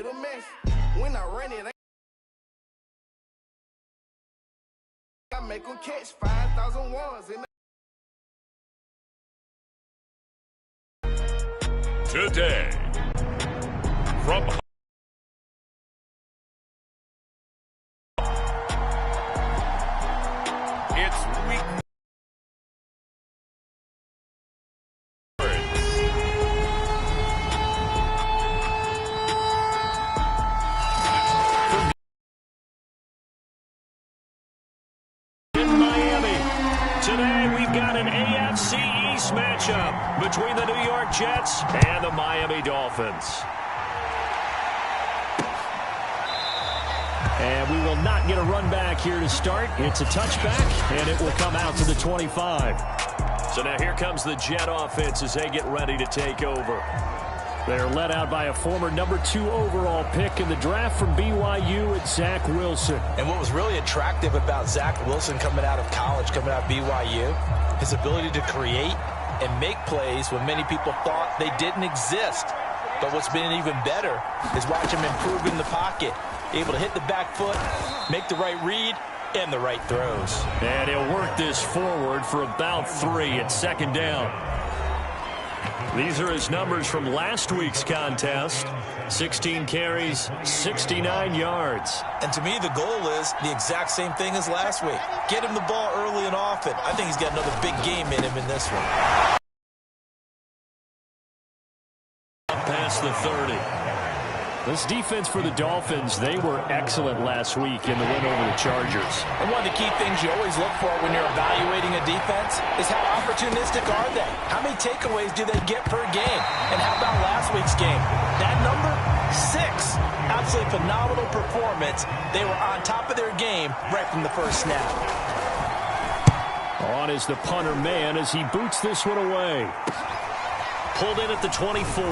hit a mess. When I run it, I make them catch 5,000 ones. Today, from it's week. In Miami, today we've got an AFC East matchup between the New York Jets and the Miami Dolphins. And we will not get a run back here to start. It's a touchback, and it will come out to the 25. So now here comes the Jet offense as they get ready to take over. They're led out by a former number 2 overall pick in the draft from BYU, it's Zach Wilson. And what was really attractive about Zach Wilson coming out of college, coming out of BYU, his ability to create and make plays when many people thought they didn't exist. But what's been even better is watch him improve in the pocket, able to hit the back foot, make the right read, and the right throws. And he'll work this forward for about 3 at second down. These are his numbers from last week's contest. 16 carries, 69 yards. And to me, the goal is the exact same thing as last week. Get him the ball early and often. I think he's got another big game in him in this one. Past the 30. This defense for the Dolphins, they were excellent last week in the win over the Chargers. And one of the key things you always look for when you're evaluating a defense is how opportunistic are they? How many takeaways do they get per game? And how about last week's game? That number, 6. Absolutely phenomenal performance. They were on top of their game right from the first snap. On is the punter man as he boots this one away. Pulled in at the 24.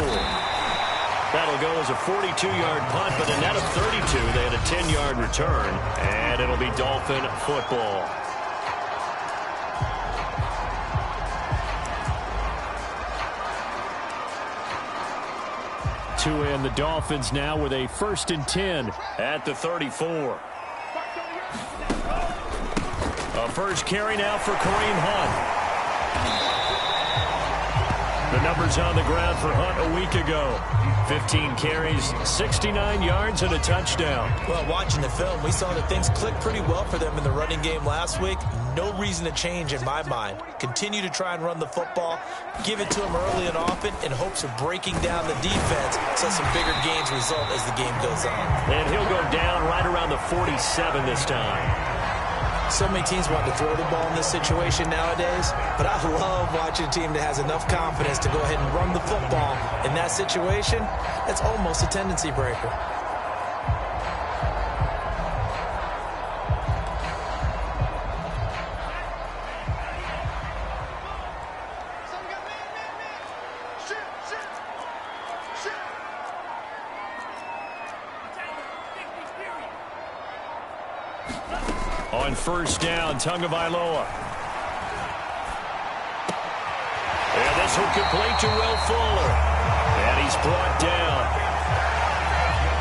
That'll go as a 42-yard punt, but a net of 32. They had a 10-yard return, and it'll be Dolphin football. To end the Dolphins now with a 1st and 10 at the 34. A first carry now for Kareem Hunt. The numbers on the ground for Hunt a week ago. 15 carries, 69 yards, and a touchdown. Well, watching the film, we saw that things clicked pretty well for them in the running game last week. No reason to change in my mind. Continue to try and run the football, give it to them early and often in hopes of breaking down the defense so some bigger gains result as the game goes on. And he'll go down right around the 47 this time. So many teams want to throw the ball in this situation nowadays, but I love watching a team that has enough confidence to go ahead and run the football. In that situation, that's almost a tendency breaker. On first down, Tagovailoa. And this will complete to Will Fuller. And he's brought down.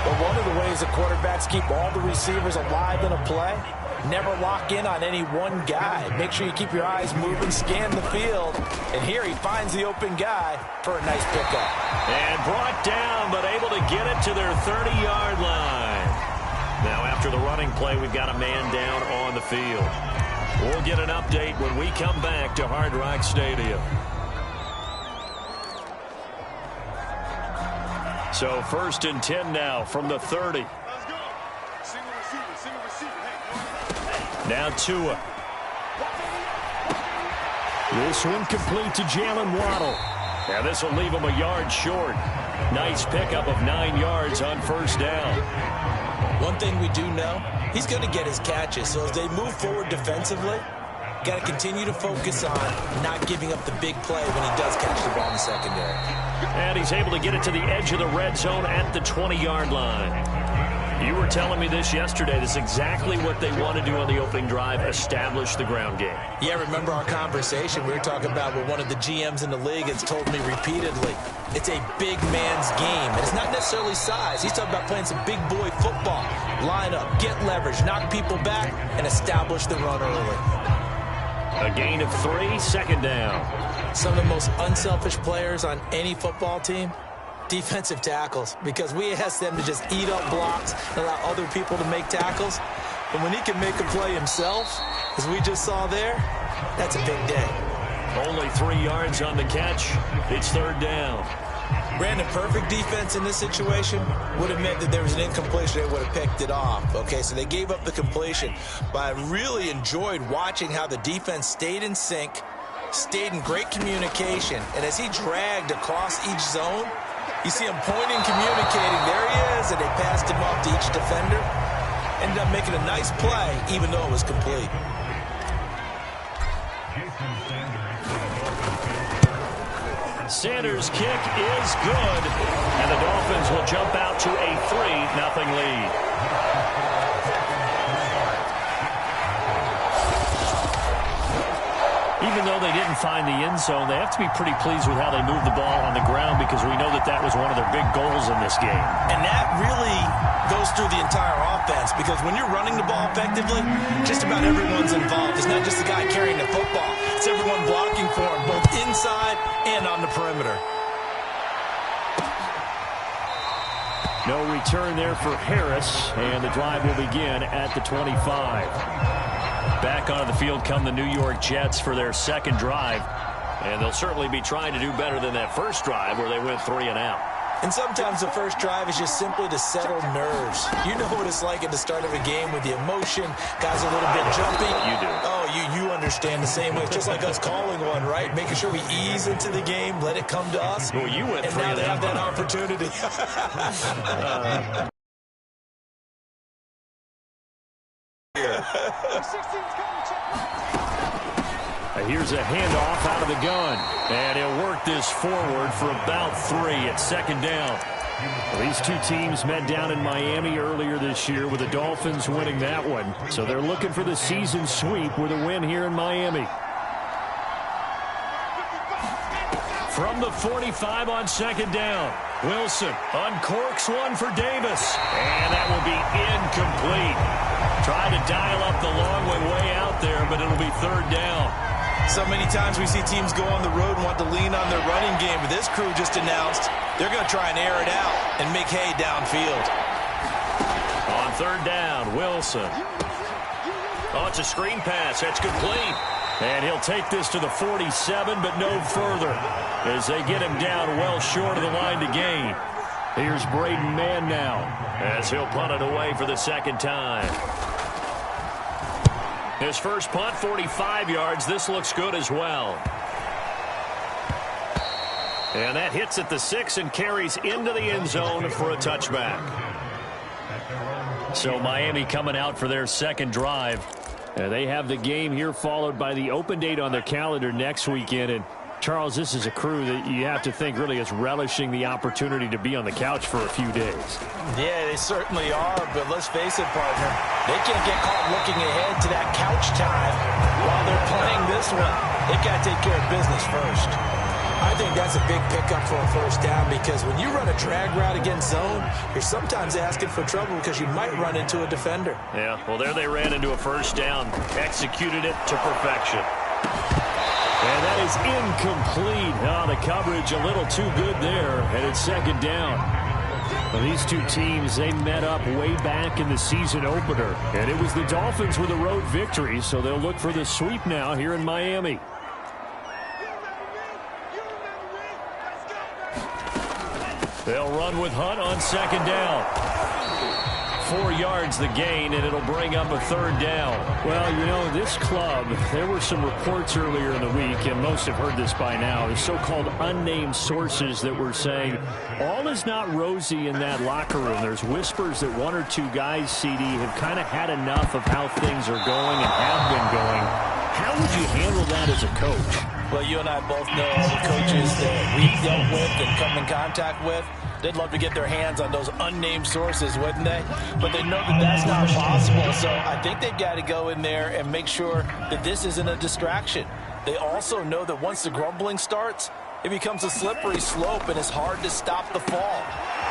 But one of the ways that quarterbacks keep all the receivers alive in a play, never lock in on any one guy. Make sure you keep your eyes moving, scan the field. And here he finds the open guy for a nice pickup. And brought down, but able to get it to their 30-yard line. Now, after the running play, we've got a man down on the field. We'll get an update when we come back to Hard Rock Stadium. So 1st and 10 now from the 30. Now Tua. This one complete to Jalen Waddle. Now this will leave him a yard short. Nice pickup of 9 yards on first down. One thing we do know, he's going to get his catches. So as they move forward defensively, got to continue to focus on not giving up the big play when he does catch the ball in the secondary. And he's able to get it to the edge of the red zone at the 20-yard line. You were telling me this yesterday. This is exactly what they want to do on the opening drive, establish the ground game. Yeah, remember our conversation? We were talking about what one of the GMs in the league has told me repeatedly. It's a big man's game. And it's not necessarily size. He's talking about playing some big boy football. Line up, get leverage, knock people back, and establish the run early. A gain of 3, second down. Some of the most unselfish players on any football team, defensive tackles, because we ask them to just eat up blocks and allow other people to make tackles. But when he can make a play himself, as we just saw there, that's a big day. Only 3 yards on the catch. It's third down. Brandon, perfect defense in this situation would have meant that there was an incompletion. They would have picked it off. Okay, so they gave up the completion. But I really enjoyed watching how the defense stayed in sync, stayed in great communication. And as he dragged across each zone, you see him pointing, communicating. There he is, and they passed him off to each defender. Ended up making a nice play, even though it was complete. Sanders' kick is good, and the Dolphins will jump out to a 3-0 lead. Even though they didn't find the end zone, they have to be pretty pleased with how they moved the ball on the ground, because we know that that was one of their big goals in this game. And that really goes through the entire offense, because when you're running the ball effectively, just about everyone's involved. It's not just the guy carrying the football. It's everyone blocking for him, both inside and on the perimeter. No return there for Harris, and the drive will begin at the 25. Back onto the field come the New York Jets for their second drive. And they'll certainly be trying to do better than that first drive where they went 3 and out. And sometimes the first drive is just simply to settle nerves. You know what it's like at the start of a game with the emotion. Guys are a little bit jumpy. You do. Oh, you understand the same way. It's just like us calling one, right? Making sure we ease into the game, let it come to us. Well, you went and 3 now and they have out. that opportunity. Here's a handoff out of the gun, and he'll work this forward for about 3 at second down. Well, these two teams met down in Miami earlier this year, with the Dolphins winning that one. So they're looking for the season sweep with a win here in Miami. From the 45 on second down, Wilson uncorks one for Davis, and that will be incomplete. Tried to dial up the long way out there, but it'll be third down. So many times we see teams go on the road and want to lean on their running game, but this crew just announced they're going to try and air it out and make hay downfield. On third down, Wilson. Oh, it's a screen pass. That's complete. And he'll take this to the 47, but no further, as they get him down well short of the line to gain. Here's Braden Mann now, as he'll punt it away for the second time. His first punt, 45 yards. This looks good as well. And that hits at the 6 and carries into the end zone for a touchback. So Miami coming out for their second drive. They have the game here, followed by the open date on their calendar next weekend. And Charles, this is a crew that you have to think really is relishing the opportunity to be on the couch for a few days. Yeah, they certainly are, but let's face it, partner. They can't get caught looking ahead to that couch time while they're playing this one. They got to take care of business first. I think that's a big pickup for a first down, because when you run a drag route against zone, you're sometimes asking for trouble because you might run into a defender. Yeah, well, there they ran into a first down, executed it to perfection. And that is incomplete. Oh, the coverage a little too good there, and it's second down. Well, these two teams, they met up way back in the season opener, and it was the Dolphins with a road victory, so they'll look for the sweep now here in Miami. They'll run with Hunt on second down. 4 yards the gain, and it'll bring up a third down. Well, you know, this club, there were some reports earlier in the week, and most have heard this by now, the so-called unnamed sources that were saying all is not rosy in that locker room. There's whispers that 1 or 2 guys, CD, have kind of had enough of how things are going and have been going. How would you handle that as a coach? Well, you and I both know the coaches that we've dealt with and come in contact with. They'd love to get their hands on those unnamed sources, wouldn't they? But they know that that's not possible, so I think they've got to go in there and make sure that this isn't a distraction. They also know that once the grumbling starts, it becomes a slippery slope, and it's hard to stop the fall.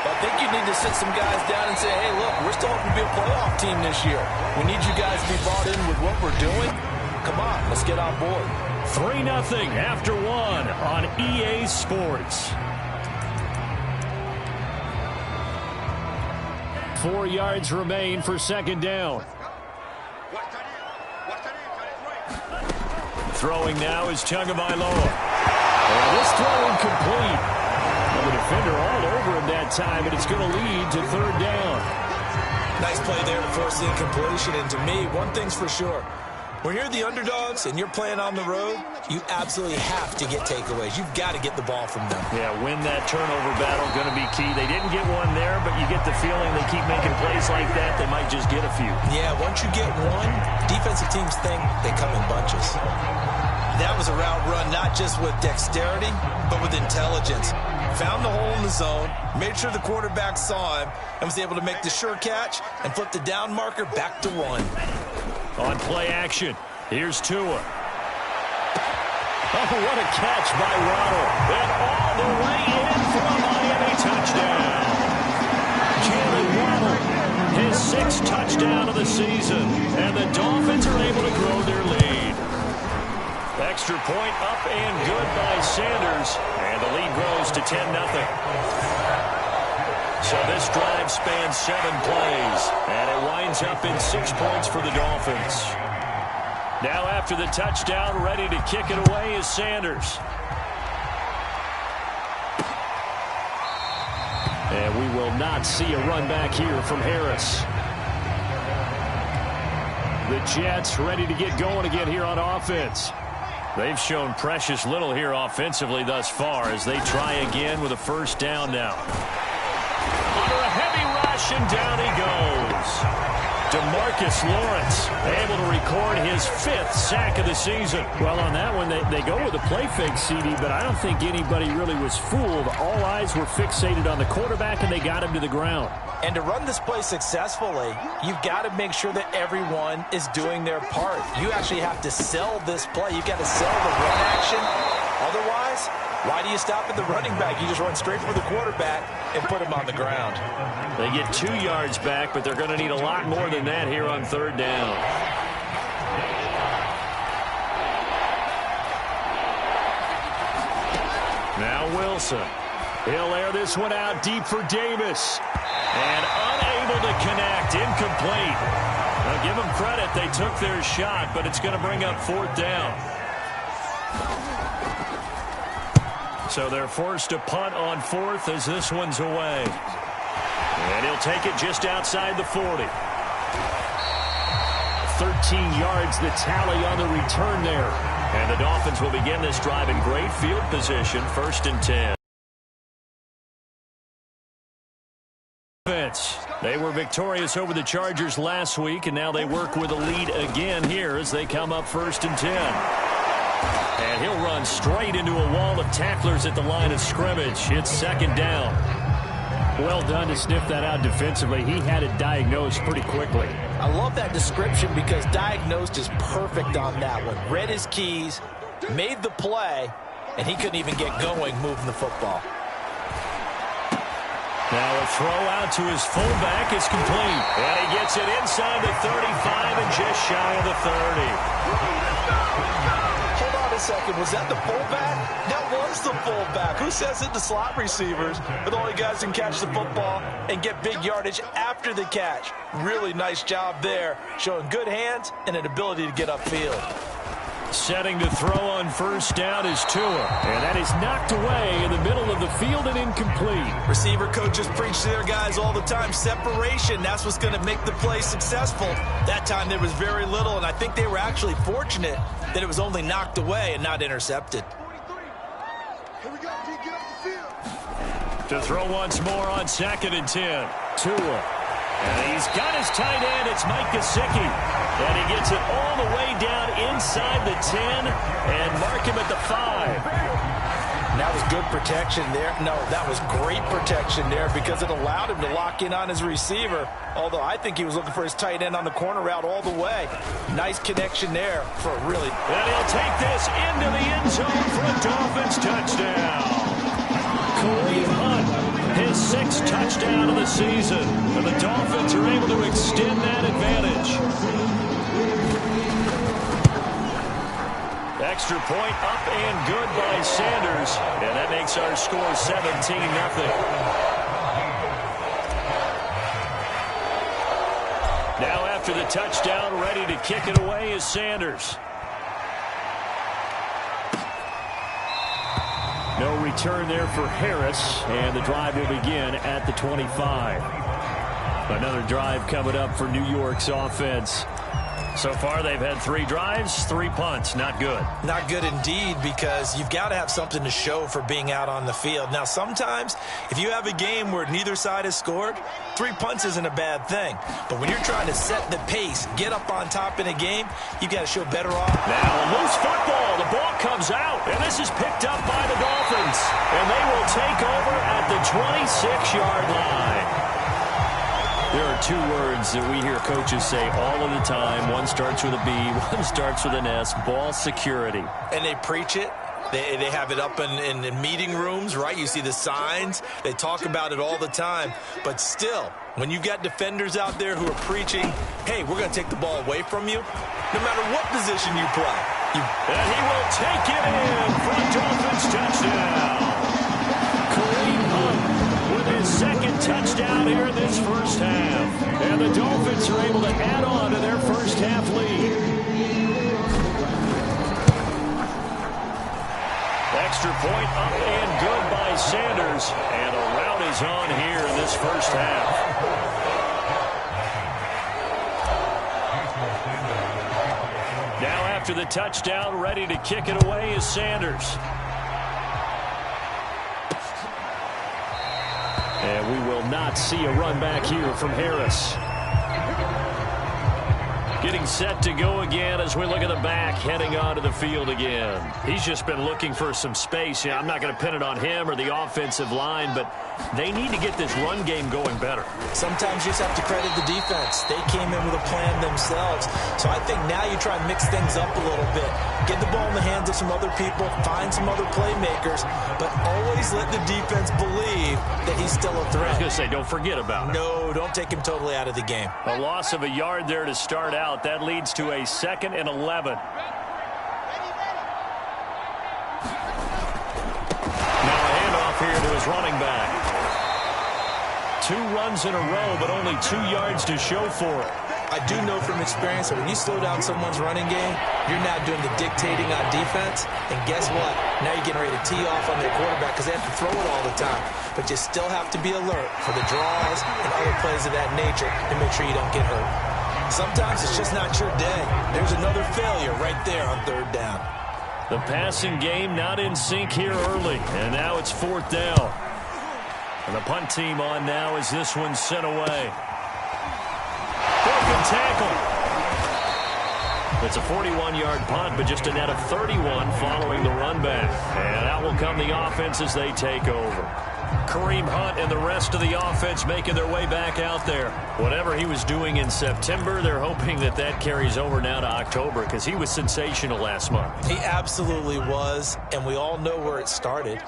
But I think you need to sit some guys down and say, hey, look, we're still hoping to be a playoff team this year. We need you guys to be bought in with what we're doing. Come on, let's get on board. 3-0 after 1 on EA Sports. 4 yards remain for second down. Throwing now is Tagovailoa. And this throw incomplete. And the defender all over him that time, and it's going to lead to third down. Nice play there to force the incompletion. And to me, one thing's for sure. When you're the underdogs and you're playing on the road, you absolutely have to get takeaways. You've got to get the ball from them. Yeah, win that turnover battle, going to be key. They didn't get one there, but you get the feeling they keep making plays like that, they might just get a few. Yeah, once you get one, defensive teams think they come in bunches. That was a route run not just with dexterity, but with intelligence. Found the hole in the zone, made sure the quarterback saw him, and was able to make the sure catch and flip the down marker back to 1. On play action, here's Tua. Oh, what a catch by Waddle. And all the way in for a Miami touchdown. Jalen Waddle, his 6th touchdown of the season. And the Dolphins are able to grow their lead. Extra point up and good by Sanders. And the lead grows to 10-0. So this drive spans 7 plays, and it winds up in 6 points for the Dolphins. Now after the touchdown, ready to kick it away is Sanders. And we will not see a run back here from Harris. The Jets ready to get going again here on offense. They've shown precious little here offensively thus far as they try again with a first down now. Under a heavy rush, and down he goes. DeMarcus Lawrence able to record his 5th sack of the season. Well, on that one, they go with a play fake, CD, but I don't think anybody really was fooled. All eyes were fixated on the quarterback, and they got him to the ground. And to run this play successfully, you've got to make sure that everyone is doing their part. You actually have to sell this play. You've got to sell the run action. Otherwise, why do you stop at the running back? You just run straight for the quarterback and put him on the ground. They get 2 yards back, but they're going to need a lot more than that here on third down. Now Wilson. He'll air this one out deep for Davis. And unable to connect. Incomplete. Now give them credit. They took their shot, but it's going to bring up 4th down. So they're forced to punt on 4th as this one's away. And he'll take it just outside the 40. 13 yards the tally on the return there. And the Dolphins will begin this drive in great field position, 1st and 10. They were victorious over the Chargers last week, and now they work with a lead again here as they come up 1st and 10. And he'll run straight into a wall of tacklers at the line of scrimmage. It's 2nd down. Well done to sniff that out defensively. He had it diagnosed pretty quickly. I love that description because diagnosed is perfect on that one. Read his keys, made the play, and he couldn't even get going moving the football. Now a throw out to his fullback is complete. And he gets it inside the 35 and just shy of the 30. Hold on a second. Was that the fullback? That was the fullback. Who says it? The slot receivers are the only guys who can catch the football and get big yardage after the catch. Really nice job there, showing good hands and an ability to get upfield. Setting to throw on 1st down is Tua. And that is knocked away in the middle of the field and incomplete. Receiver coaches preach to their guys all the time. Separation, that's what's going to make the play successful. That time there was very little, and I think they were actually fortunate that it was only knocked away and not intercepted. To throw once more on 2nd and 10. Tua And he's got his tight end. It's Mike Gesicki. And he gets it all the way down inside the 10 and mark him at the 5. That was good protection there. No, that was great protection there because it allowed him to lock in on his receiver. Although I think he was looking for his tight end on the corner route all the way. Nice connection there for a really... And he'll take this into the end zone for a Dolphins touchdown. Kareem Hunt, his 6th touchdown of the season. And the Dolphins are able to extend that advantage. Extra point up and good by Sanders. And that makes our score 17-0. Now after the touchdown, ready to kick it away is Sanders. No return there for Harris, and the drive will begin at the 25. Another drive coming up for New York's offense. So far, they've had 3 drives, 3 punts. Not good. Not good indeed, because you've got to have something to show for being out on the field. Now, sometimes, if you have a game where neither side has scored, 3 punts isn't a bad thing. But when you're trying to set the pace, get up on top in a game, you've got to show better off. Now, a loose football. The ball comes out, and this is picked up by the Dolphins. And they will take over at the 26-yard line. There are 2 words that we hear coaches say all of the time. One starts with a B, one starts with an S, ball security. And they preach it. They have it up in meeting rooms, right? You see the signs. They talk about it all the time. But still, when you've got defenders out there who are preaching, hey, we're going to take the ball away from you, no matter what position you play. And he will take it in for a Dolphins touchdown. Kareem Hunt with his 2nd touchdown here in this first half. And the Dolphins are able to add on to their first half lead. Extra point up and good by Sanders. And a rout is on here in this first half. Now after the touchdown, ready to kick it away is Sanders. And we will not see a run back here from Harris. Getting set to go again as we look at the back, heading onto the field again. He's just been looking for some space. I'm not going to pin it on him or the offensive line, but they need to get this run game going better. Sometimes you just have to credit the defense. They came in with a plan themselves. So I think now you try and mix things up a little bit. Get the ball in the hands of some other people, find some other playmakers, but always let the defense believe that he's still a threat. I was going to say, don't forget about him. No, don't take him totally out of the game. A loss of a yard there to start out. That leads to a 2nd and 11. Now a handoff here to his running back. 2 runs in a row, but only 2 yards to show for it. I do know from experience that when you slow down someone's running game, you're now doing the dictating on defense. And guess what? Now you're getting ready to tee off on their quarterback because they have to throw it all the time. But you still have to be alert for the draws and other plays of that nature to make sure you don't get hurt. Sometimes it's just not your day. There's another failure right there on 3rd down. The passing game not in sync here early. And now it's 4th down. And the punt team on now as this one's sent away. Broken tackle. It's a 41-yard punt, but just a net of 31 following the run back. And out will come the offense as they take over. Kareem Hunt and the rest of the offense making their way back out there. Whatever he was doing in September, they're hoping that that carries over now to October because he was sensational last month. He absolutely was, and we all know where it started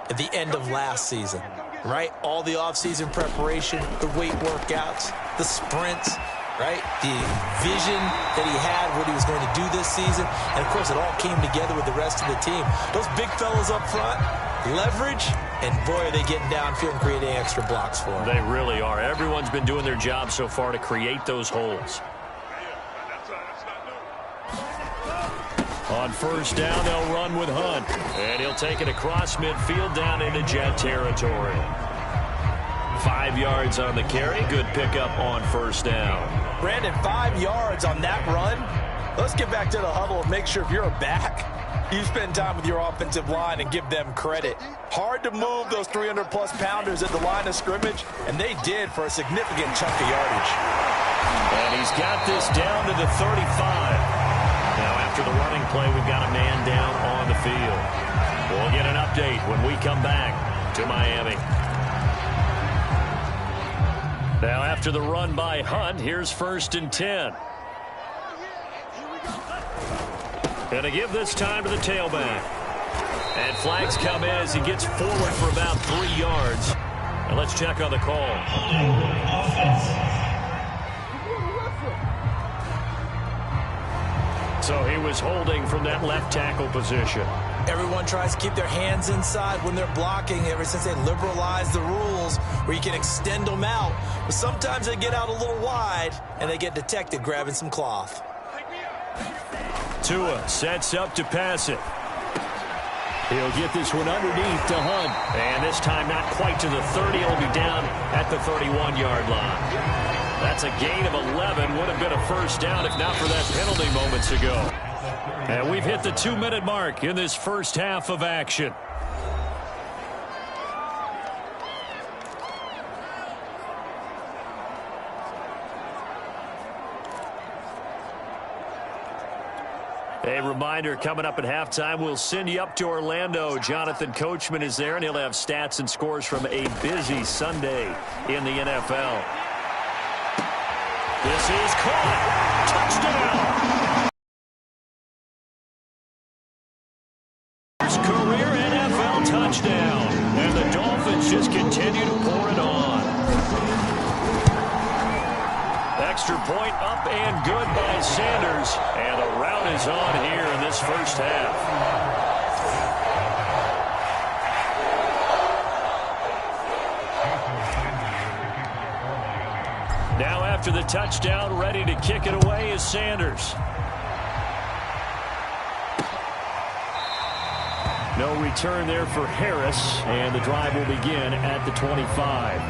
at the end of last season, right? All the offseason preparation, the weight workouts, the sprints, right? The vision that he had, what he was going to do this season, and, of course, it all came together with the rest of the team. Those big fellas up front, leverage, and boy, are they getting downfield and creating extra blocks for him. They really are. Everyone's been doing their job so far to create those holes. On 1st down, they'll run with Hunt. And he'll take it across midfield down into Jet territory. 5 yards on the carry. Good pickup on 1st down. Brandon, 5 yards on that run. Let's get back to the huddle and make sure if you're a back, You spend time with your offensive line and give them credit. Hard to move those 300-plus pounders at the line of scrimmage, and they did for a significant chunk of yardage. And he's got this down to the 35. Now, after the running play, we've got a man down on the field. We'll get an update when we come back to Miami. Now, after the run by Hunt, here's 1st and 10. Going to give this time to the tailback. And flags come in as he gets forward for about 3 yards. And let's check on the call. So he was holding from that left tackle position. Everyone tries to keep their hands inside when they're blocking ever since they liberalized the rules where you can extend them out. But sometimes they get out a little wide and they get detected grabbing some cloth. Tua sets up to pass it. He'll get this one underneath to Hunt. And this time not quite to the 30. It'll be down at the 31-yard line. That's a gain of 11. Would have been a first down if not for that penalty moments ago. And we've hit the 2-minute mark in this first half of action. A reminder, coming up at halftime, we'll send you up to Orlando. Jonathan Coachman is there, and he'll have stats and scores from a busy Sunday in the NFL. This is caught. Touchdown. First career NFL touchdown. And the Dolphins just continue to pour it on. Extra point up and good by Sanders. And the rout is on here in this first half. Now after the touchdown, ready to kick it away is Sanders. No return there for Harris, and the drive will begin at the 25.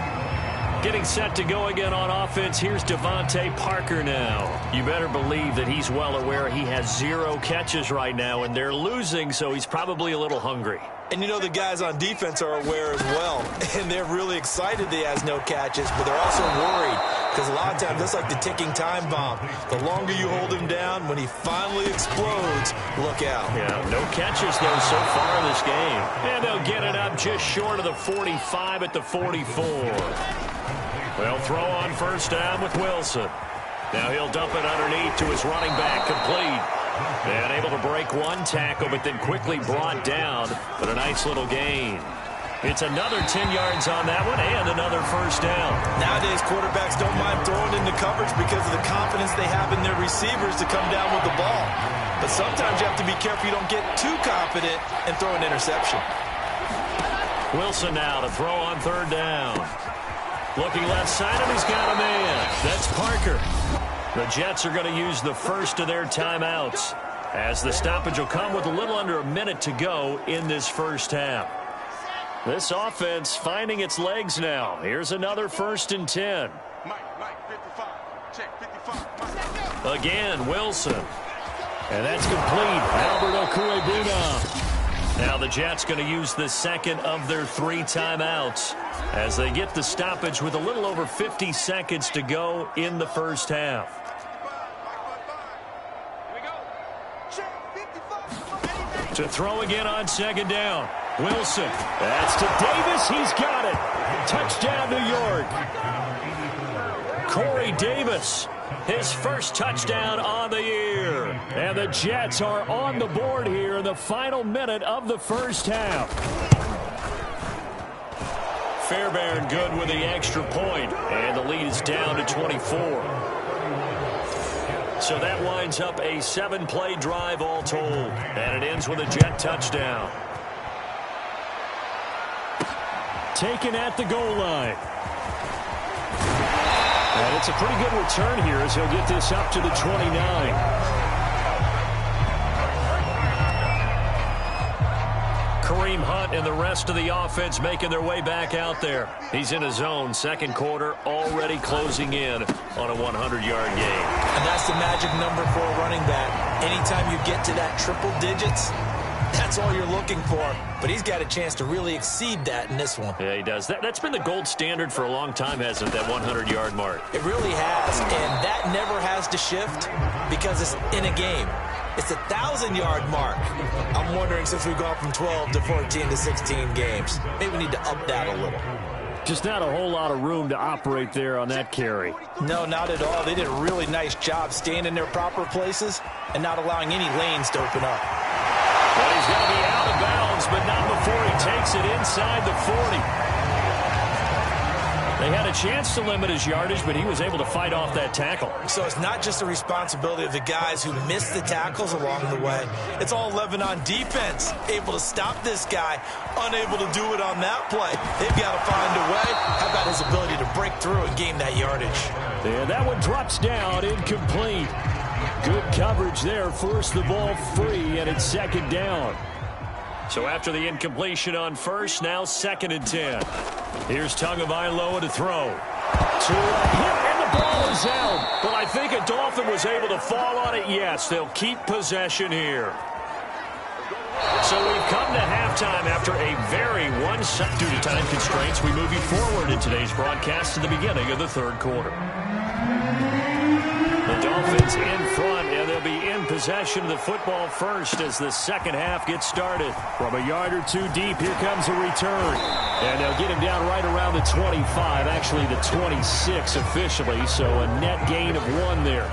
Getting set to go again on offense. Here's Devontae Parker now. You better believe that he's well aware he has 0 catches right now, and they're losing, so he's probably a little hungry. And you know the guys on defense are aware as well. And they're really excited that he has no catches, but they're also worried. Because a lot of times, that's like the ticking time bomb. The longer you hold him down, when he finally explodes, look out. Yeah, no catches, though, so far in this game. And they'll get it up just short of the 45 at the 44. They'll throw on first down with Wilson. Now he'll dump it underneath to his running back, complete. And able to break one tackle, but then quickly brought down. But a nice little gain. It's another 10 yards on that one and another first down. Nowadays, quarterbacks don't mind throwing into coverage because of the confidence they have in their receivers to come down with the ball. But sometimes you have to be careful you don't get too confident and throw an interception. Wilson now to throw on third down. Looking left side, and he's got a man. That's Parker. The Jets are going to use the first of their timeouts, as the stoppage will come with a little under a minute to go in this first half. This offense finding its legs now. Here's another 1st and 10. Again, Wilson. And that's complete. Albert Okwuegbunam. Now the Jets going to use the second of their 3 timeouts as they get the stoppage with a little over 50 seconds to go in the first half. To throw again on second down. Wilson. That's to Davis. He's got it. Touchdown, New York. Corey Davis. His first touchdown on the year. And the Jets are on the board here in the final minute of the first half. Fairbairn good with the extra point. And the lead is down to 24. So that winds up a 7-play drive all told. And it ends with a Jet touchdown. Taken at the goal line. And it's a pretty good return here as he'll get this up to the 29. Kareem Hunt and the rest of the offense making their way back out there. He's in his own second quarter, already closing in on a 100-yard game. And that's the magic number for a running back. Anytime you get to that triple digits, That's all you're looking for. But he's got a chance to really exceed that in this one. Yeah, he does. That's been the gold standard for a long time, hasn't it, that 100-yard mark? It really has, and that never has to shift because it's in a game. It's a 1,000-yard mark. I'm wondering, since we've gone from 12 to 14 to 16 games, maybe we need to up that a little. Just not a whole lot of room to operate there on that carry. No, not at all. They did a really nice job staying in their proper places and not allowing any lanes to open up. But he's going to be out of bounds, but not before he takes it inside the 40. They had a chance to limit his yardage, but he was able to fight off that tackle. So it's not just the responsibility of the guys who missed the tackles along the way. It's all 11 on defense, able to stop this guy, unable to do it on that play. They've got to find a way. How about his ability to break through and gain that yardage? Yeah, that one drops down, incomplete. Good coverage there, forced the ball free, and it's second down. So after the incompletion on first, now 2nd and 10. Here's Tagovailoa to throw. And the ball is out. But I think a Dolphin was able to fall on it. Yes, they'll keep possession here. So we've come to halftime after a very one-set. Due to time constraints, we move you forward in today's broadcast to the beginning of the third quarter. The Dolphins in front, and they'll be in possession of the football first as the second half gets started. From a yard or two deep, here comes a return. And they'll get him down right around the 25, actually the 26 officially, so a net gain of 1 there.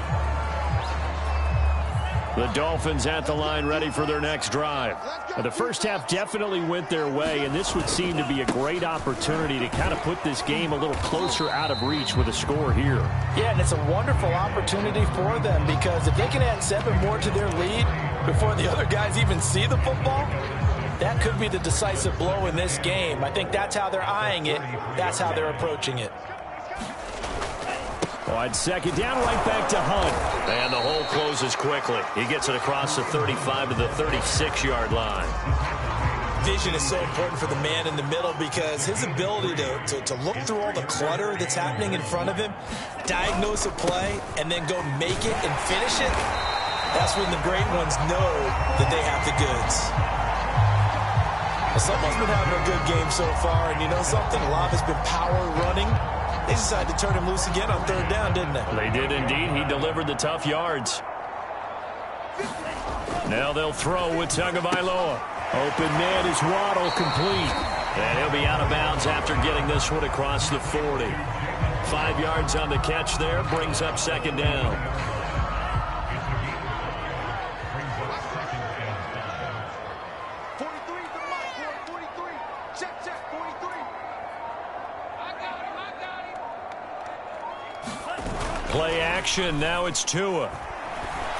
The Dolphins at the line ready for their next drive. Now, the first half definitely went their way, and this would seem to be a great opportunity to kind of put this game a little closer out of reach with a score here. Yeah, and it's a wonderful opportunity for them because if they can add 7 more to their lead before the other guys even see the football, that could be the decisive blow in this game. I think that's how they're eyeing it. That's how they're approaching it. On second down, right back to Hunt. And the hole closes quickly. He gets it across the 35 to the 36-yard line. Vision is so important for the man in the middle because his ability to look through all the clutter that's happening in front of him, diagnose a play, and then go make it and finish it, that's when the great ones know that they have the goods. Well, someone's been having a good game so far, and you know something? A lot has been power running. They decided to turn him loose again on 3rd down, didn't they? They did indeed. He delivered the tough yards. Now they'll throw with Tagovailoa. Open man is Waddle, complete. And he'll be out of bounds after getting this one across the 40. 5 yards on the catch there, brings up 2nd down. Play action. Now it's Tua.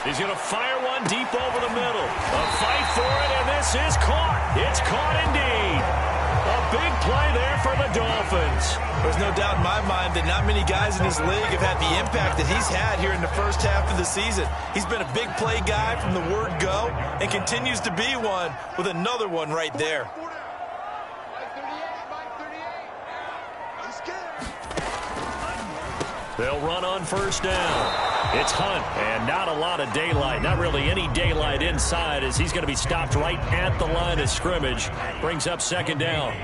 He's going to fire one deep over the middle. A fight for it, and this is caught. It's caught indeed. A big play there for the Dolphins. There's no doubt in my mind that not many guys in this league have had the impact that he's had here in the first half of the season. He's been a big play guy from the word go and continues to be one with another one right there. They'll run on 1st down. It's Hunt, and not a lot of daylight. Not really any daylight inside as he's going to be stopped right at the line of scrimmage. Brings up 2nd down.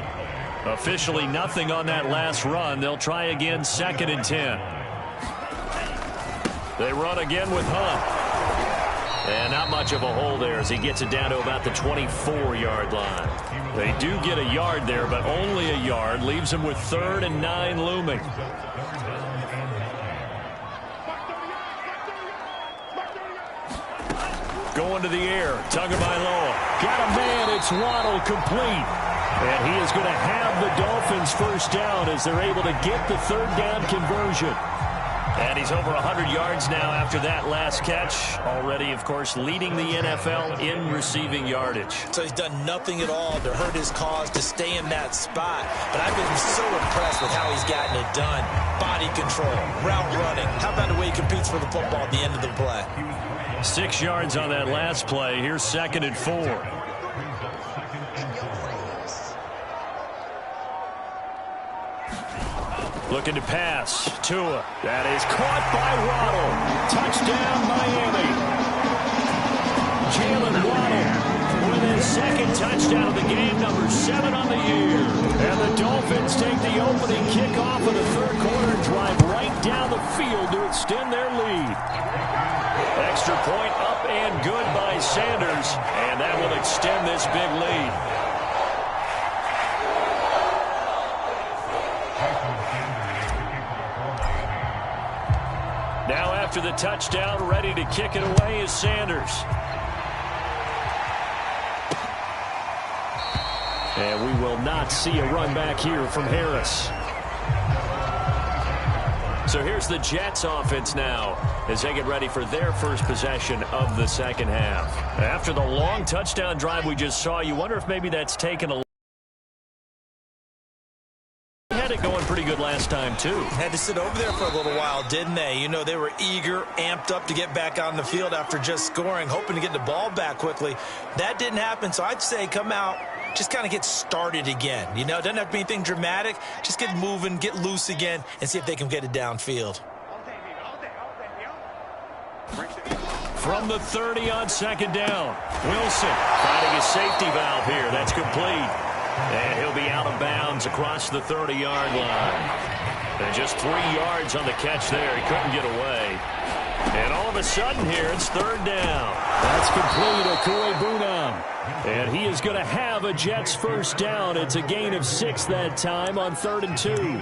Officially nothing on that last run. They'll try again 2nd and 10. They run again with Hunt. And not much of a hole there as he gets it down to about the 24-yard line. They do get a yard there, but only a yard. Leaves them with 3rd and 9 looming. Going to the air, Tagovailoa. Got a man, it's Waddle, complete. And he is going to have the Dolphins 1st down as they're able to get the 3rd down conversion. And he's over 100 yards now after that last catch. Already, of course, leading the NFL in receiving yardage. So he's done nothing at all to hurt his cause to stay in that spot. But I've been so impressed with how he's gotten it done. Body control, route running. How about the way he competes for the football at the end of the play? 6 yards on that last play. Here's 2nd and 4. Looking to pass. Tua. That is caught by Waddle. Touchdown, Miami. Jalen Waddle with his his second touchdown of the game, number 7 on the year. And the Dolphins take the opening kickoff of the third quarter and drive right down the field to extend their lead. Extra point up and good by Sanders, and that will extend this big lead. Now after the touchdown, ready to kick it away is Sanders. And we will not see a run back here from Harris. So here's the Jets offense now as they get ready for their first possession of the second half. After the long touchdown drive we just saw, you wonder if maybe that's taken a going pretty good last time, too. Had to sit over there for a little while, didn't they? You know, they were eager, amped up to get back on the field after just scoring, hoping to get the ball back quickly. That didn't happen, so I'd say come out, just kind of get started again. You know, it doesn't have to be anything dramatic. Just get moving, get loose again, and see if they can get it downfield. From the 30 on second down, Wilson finding a safety valve here. That's complete. And he'll be out of bounds across the 30-yard line. And just 3 yards on the catch there. He couldn't get away. And all of a sudden here, it's third down. That's complete, Akue Bunam. And he is going to have a Jets first down. It's a gain of 6 that time on 3rd and 2.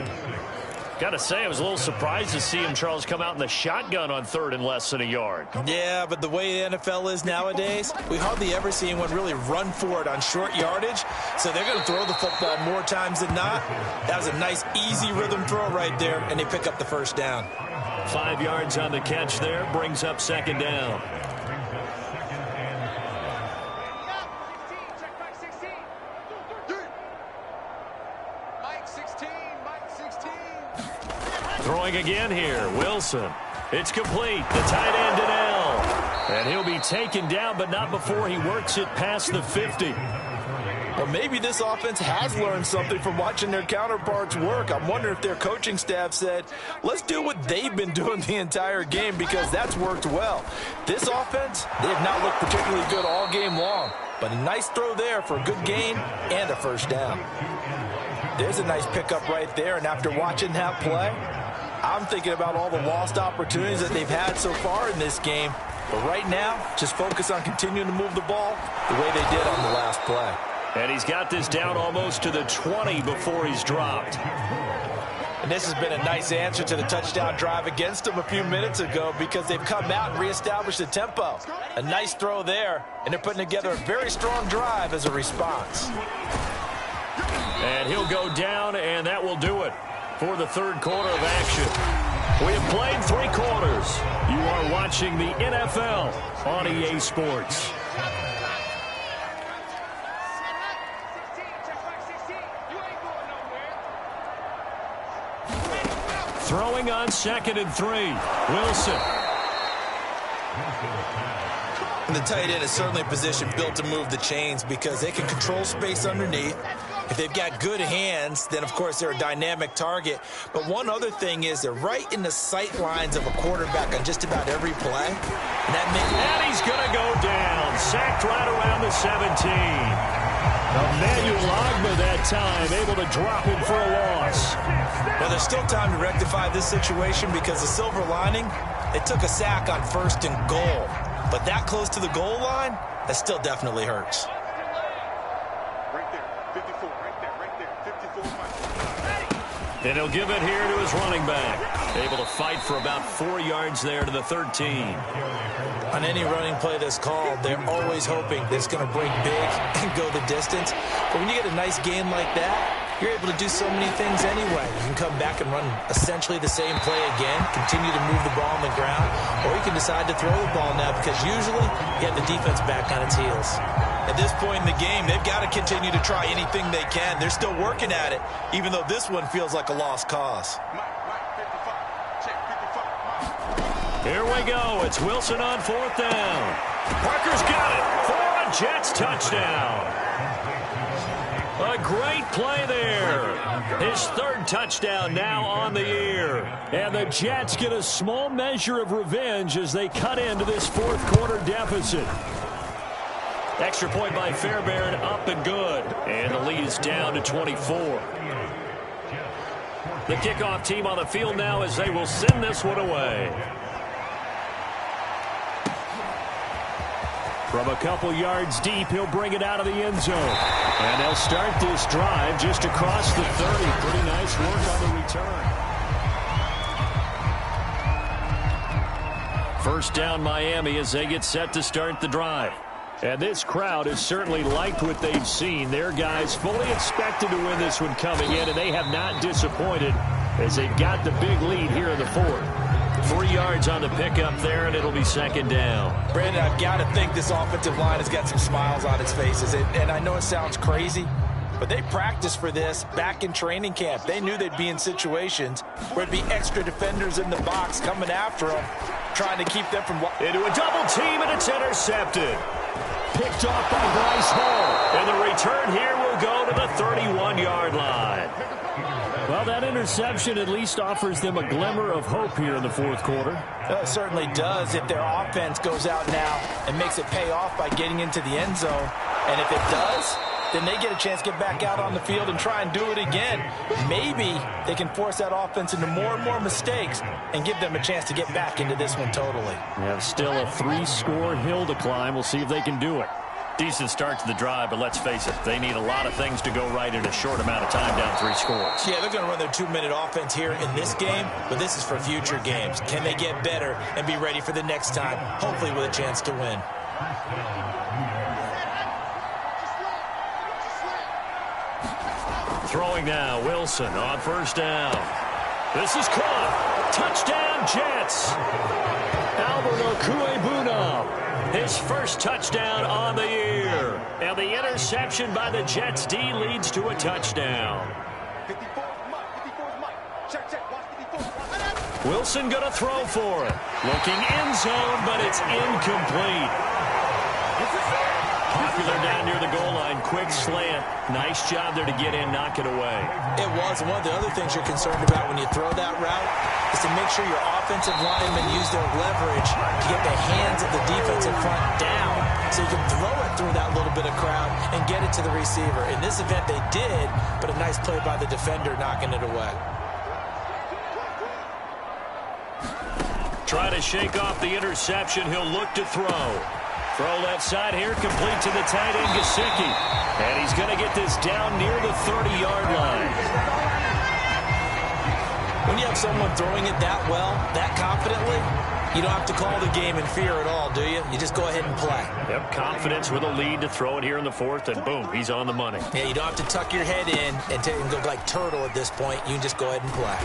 Got to say, I was a little surprised to see him, Charles, come out in the shotgun on 3rd and less than a yard. Yeah, but the way the NFL is nowadays, we hardly ever see anyone really run for it on short yardage. So they're going to throw the football more times than not. That was a nice, easy rhythm throw right there, and they pick up the first down. 5 yards on the catch there, brings up second down. Throwing again here, Wilson. It's complete. The tight end, Donnell. And he'll be taken down, but not before he works it past the 50. Well, maybe this offense has learned something from watching their counterparts work. I'm wondering if their coaching staff said, let's do what they've been doing the entire game, because that's worked well. This offense, they have not looked particularly good all game long. But a nice throw there for a good gain and a first down. There's a nice pickup right there, and after watching that play, I'm thinking about all the lost opportunities that they've had so far in this game. But right now, just focus on continuing to move the ball the way they did on the last play. And he's got this down almost to the 20 before he's dropped. And this has been a nice answer to the touchdown drive against them a few minutes ago, because they've come out and reestablished the tempo. A nice throw there, and they're putting together a very strong drive as a response. And he'll go down, and that will do it for the third quarter of action. We have played 3 quarters. You are watching the NFL on EA Sports. Throwing on 2nd and 3. Wilson. And the tight end is certainly a position built to move the chains, because they can control space underneath. If they've got good hands, then, of course, they're a dynamic target. But one other thing is they're right in the sight lines of a quarterback on just about every play. And he's going to go down. Sacked right around the 17. Emmanuel Ogba that time able to drop him for a loss. Well, there's still time to rectify this situation, because the silver lining, they took a sack on 1st and goal. But that close to the goal line, that still definitely hurts. And he'll give it here to his running back. Able to fight for about 4 yards there to the 13. On any running play that's called, they're always hoping that it's going to break big and go the distance. But when you get a nice gain like that, you're able to do so many things anyway. You can come back and run essentially the same play again, continue to move the ball on the ground, or you can decide to throw the ball now, because usually you have the defense back on its heels. At this point in the game, they've got to continue to try anything they can. They're still working at it, even though this one feels like a lost cause. Here we go. It's Wilson on 4th down. Parker's got it for a Jets touchdown. A great play there. His 3rd touchdown now on the year. And the Jets get a small measure of revenge as they cut into this 4th quarter deficit. Extra point by Fairbairn, up and good. And the lead is down to 24. The kickoff team on the field now as they will send this one away. From a couple yards deep, he'll bring it out of the end zone. And they'll start this drive just across the 30. Pretty nice work on the return. First down, Miami, as they get set to start the drive. And this crowd has certainly liked what they've seen. Their guys fully expected to win this one coming in, and they have not disappointed as they've got the big lead here in the fourth. 3 yards on the pickup there, and it'll be second down. Brandon, I've got to think this offensive line has got some smiles on its faces. And I know it sounds crazy, but they practiced for this back in training camp. They knew they'd be in situations where it'd be extra defenders in the box coming after them, trying to keep them from... Into a double team, and it's intercepted. Picked off by Bryce Hall. And the return here will go to the 31-yard line. Well, that interception at least offers them a glimmer of hope here in the fourth quarter. It certainly does if their offense goes out now and makes it pay off by getting into the end zone. And if it does, then they get a chance to get back out on the field and try and do it again. Maybe they can force that offense into more and more mistakes and give them a chance to get back into this one totally. Yeah, still a 3-score hill to climb. We'll see if they can do it. Decent start to the drive, but let's face it, they need a lot of things to go right in a short amount of time down 3 scores. Yeah, they're going to run their 2-minute offense here in this game, but this is for future games. Can they get better and be ready for the next time, hopefully with a chance to win? Throwing now, Wilson on first down. This is caught. Touchdown, Jets. Albert Okuebuna. His first touchdown on the year. And the interception by the Jets D leads to a touchdown. Wilson going to throw for it. Looking end zone, but it's incomplete. Popular down near the goal line. Quick slant. Nice job there to get in, knock it away. It was. One of the other things you're concerned about when you throw that route is to make sure your offensive linemen use their leverage to get the hands of the defensive front down so you can throw it through that little bit of crowd and get it to the receiver. In this event, they did, but a nice play by the defender knocking it away. Try to shake off the interception. He'll look to throw. Throw left side here, complete to the tight end, Gesicki. And he's going to get this down near the 30-yard line. When you have someone throwing it that well, that confidently, you don't have to call the game in fear at all, do you? You just go ahead and play. Yep, confidence with a lead to throw it here in the fourth, and boom, he's on the money. Yeah, you don't have to tuck your head in and go like turtle at this point. You can just go ahead and play.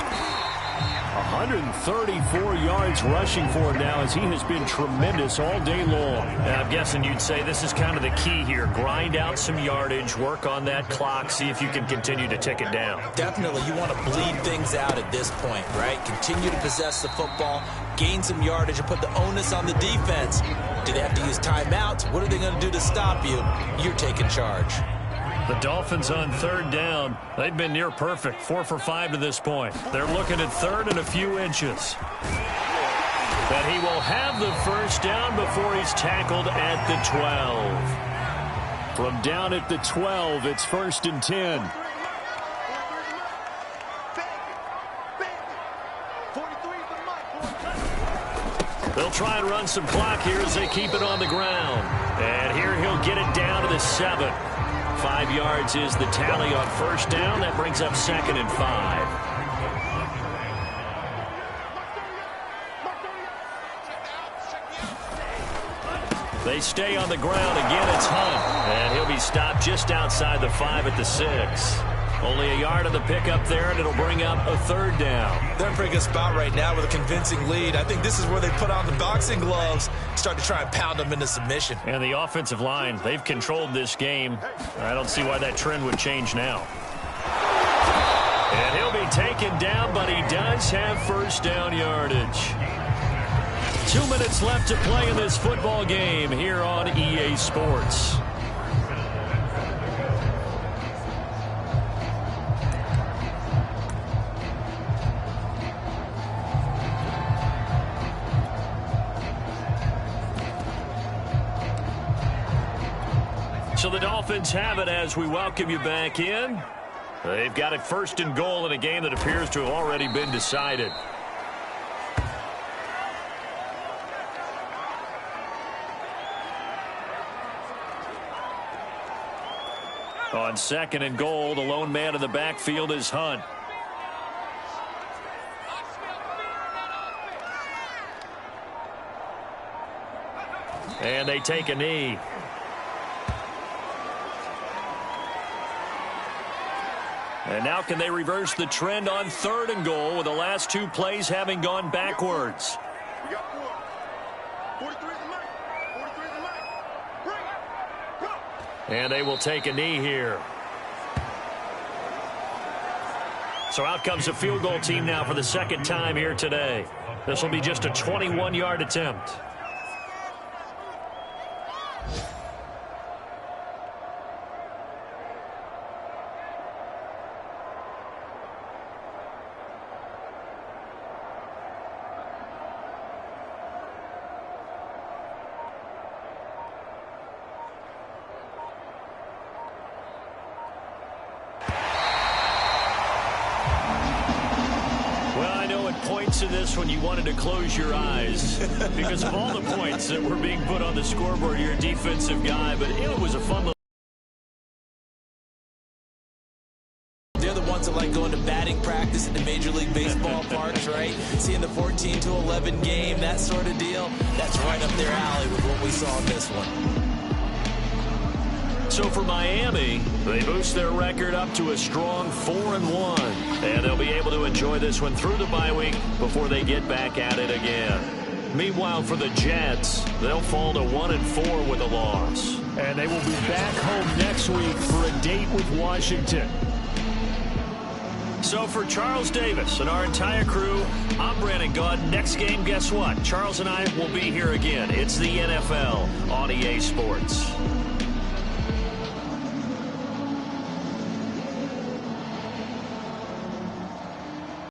134 yards rushing for him now as he has been tremendous all day long. And I'm guessing you'd say this is kind of the key here. Grind out some yardage, work on that clock, see if you can continue to tick it down. Definitely, you want to bleed things out at this point, right? Continue to possess the football, gain some yardage, and put the onus on the defense. Do they have to use timeouts? What are they going to do to stop you? You're taking charge. The Dolphins on third down. They've been near perfect, 4 for 5 to this point. They're looking at third and a few inches. But he will have the first down before he's tackled at the 12. From down at the 12, it's 1st and 10. They'll try and run some clock here as they keep it on the ground. And here he'll get it down to the 7. 5 yards is the tally on first down. That brings up 2nd and 5. They stay on the ground. Again, it's Hunt. And he'll be stopped just outside the 5 at the 6. Only a yard of the pickup there, and it'll bring up a 3rd down. They're in a pretty good spot right now with a convincing lead. I think this is where they put on the boxing gloves, start to try and pound them into submission. And the offensive line, they've controlled this game. I don't see why that trend would change now. And he'll be taken down, but he does have first down yardage. 2 minutes left to play in this football game here on EA Sports. So the Dolphins have it as we welcome you back in. They've got it 1st and goal in a game that appears to have already been decided. On 2nd and goal, the lone man in the backfield is Hunt. And they take a knee. And now can they reverse the trend on 3rd and goal with the last 2 plays having gone backwards? We got 4. 43 is the line. 43 is the line. Break. Go. And they will take a knee here. So out comes the field goal team now for the 2nd time here today. This will be just a 21-yard attempt. In this when you wanted to close your eyes because of all the points that were being put on the scoreboard. You're a defensive guy, but it was a fun little. They're the ones that like going to batting practice at the Major League Baseball parks, right? Seeing the 14-11 game, that sort of deal. That's right up their alley with what we saw in this one. So for Miami, they boost their record up to a strong 4-1. And they'll be able to enjoy this one through the bye week before they get back at it again. Meanwhile, for the Jets, they'll fall to 1-4 with a loss. And they will be back home next week for a date with Washington. So for Charles Davis and our entire crew, I'm Brandon Gaud. Next game, guess what? Charles and I will be here again. It's the NFL on EA Sports.